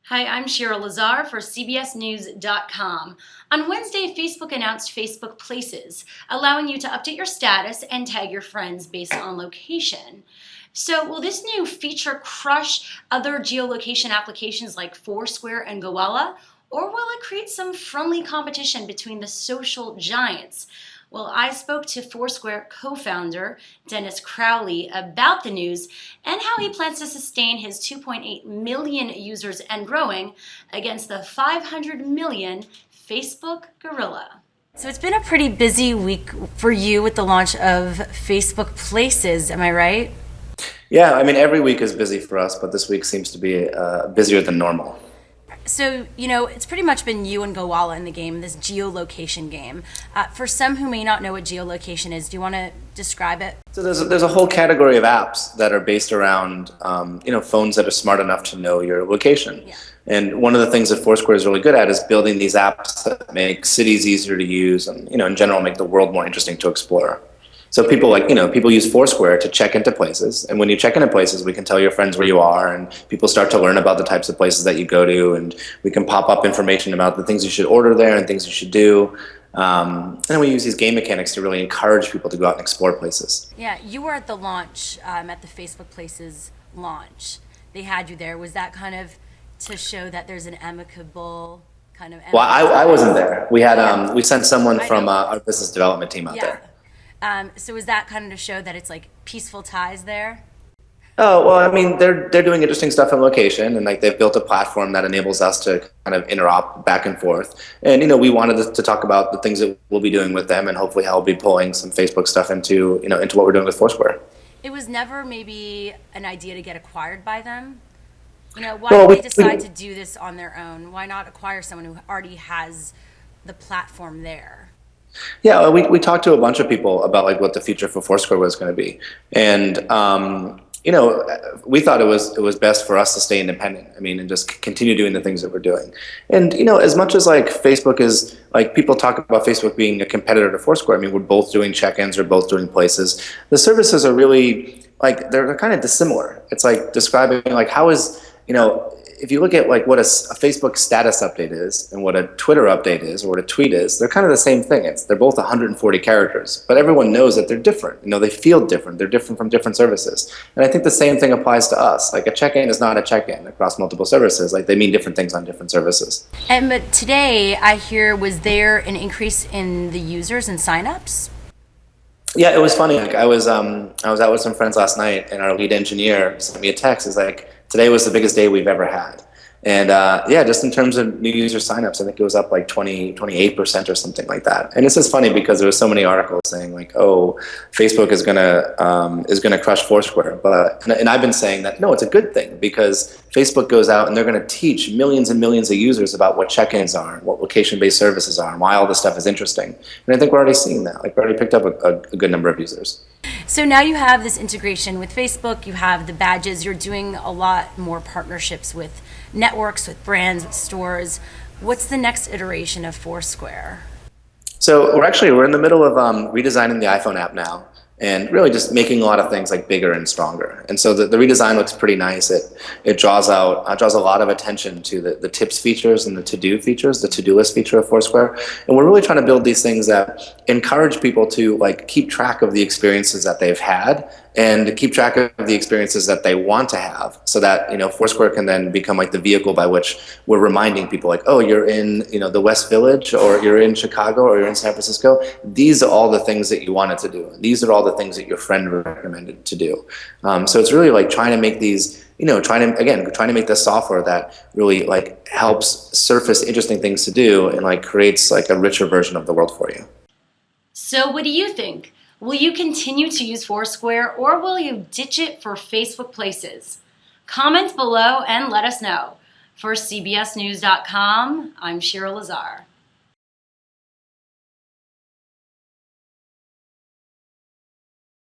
Hi, I'm Cheryl Lazar for CBSNews.com. On Wednesday, Facebook announced Facebook Places, allowing you to update your status and tag your friends based on location. So, will this new feature crush other geolocation applications like Foursquare and Goella, or will it create some friendly competition between the social giants? Well, I spoke to Foursquare co-founder Dennis Crowley about the news and how he plans to sustain his 2.8 million users and growing against the 500 million Facebook gorilla. So it's been a pretty busy week for you with the launch of Facebook Places, am I right? Yeah, I mean, every week is busy for us, but this week seems to be busier than normal. So, it's pretty much been you and Goala in the game, this geolocation game. For some who may not know what geolocation is, do you want to describe it? So there's a whole category of apps that are based around, phones that are smart enough to know your location. Yeah. And one of the things that Foursquare is really good at is building these apps that make cities easier to use and, in general, make the world more interesting to explore. So people use Foursquare to check into places. And when you check into places, we can tell your friends where you are, and people start to learn about the types of places that you go to, and we can pop up information about the things you should order there and things you should do. And then we use these game mechanics to really encourage people to go out and explore places. Yeah, you were at the launch, at the Facebook Places launch. They had you there. Was that kind of to show that there's an amicable kind of... Well, I wasn't there. We sent someone from our business development team out there. So is that kind of to show that it's like peaceful ties there? Oh, well, I mean, they're doing interesting stuff on location, and they've built a platform that enables us to kind of interop back and forth. And we wanted to talk about the things that we'll be doing with them, and hopefully how we'll be pulling some Facebook stuff into what we're doing with Foursquare. It was never maybe an idea to get acquired by them. Why Well, did they decide to do this on their own? Why not acquire someone who already has the platform there? Yeah, we talked to a bunch of people about what the future for Foursquare was going to be, and we thought it was best for us to stay independent. I mean, and just continue doing the things that we're doing. And as much as Facebook is people talk about Facebook being a competitor to Foursquare. I mean, we're both doing check-ins, we're both doing places. The services are really they're kind of dissimilar. It's like describing how is if you look at what a Facebook status update is and what a Twitter update is or what a tweet is, they're kind of the same thing. They're both 140 characters, but everyone knows that they're different. They feel different. They're different from different services. And I think the same thing applies to us. A check-in is not a check-in across multiple services. They mean different things on different services. But today, I hear, was there an increase in the users and signups? Yeah, it was funny. I was out with some friends last night, and our lead engineer sent me a text. It's today was the biggest day we've ever had. And just in terms of new user signups, I think it was up 28% or something like that. And it's just funny because there were so many articles saying oh, Facebook is gonna crush Foursquare. And I've been saying that no, it's a good thing because Facebook goes out and they're going to teach millions and millions of users about what check-ins are, what location-based services are, and why all this stuff is interesting. And I think we're already seeing that. We already picked up a good number of users. So now you have this integration with Facebook, you have the badges, you're doing a lot more partnerships with networks, with brands, with stores. What's the next iteration of Foursquare? So we're in the middle of redesigning the iPhone app now, and really just making a lot of things bigger and stronger. And so the redesign looks pretty nice. It draws a lot of attention to the tips features and the to-do features, the to-do list feature of Foursquare. And we're really trying to build these things that encourage people to keep track of the experiences that they've had and keep track of the experiences that they want to have, so that Foursquare can then become the vehicle by which we're reminding people oh, you're in the West Village, or you're in Chicago, or you're in San Francisco. These are all the things that you wanted to do. These are all the things that your friend recommended to do. So it's really trying to make these trying to make this software that really helps surface interesting things to do and creates a richer version of the world for you. So what do you think? Will you continue to use Foursquare, or will you ditch it for Facebook Places? Comment below and let us know. For CBSNews.com, I'm Cheryl Lazar.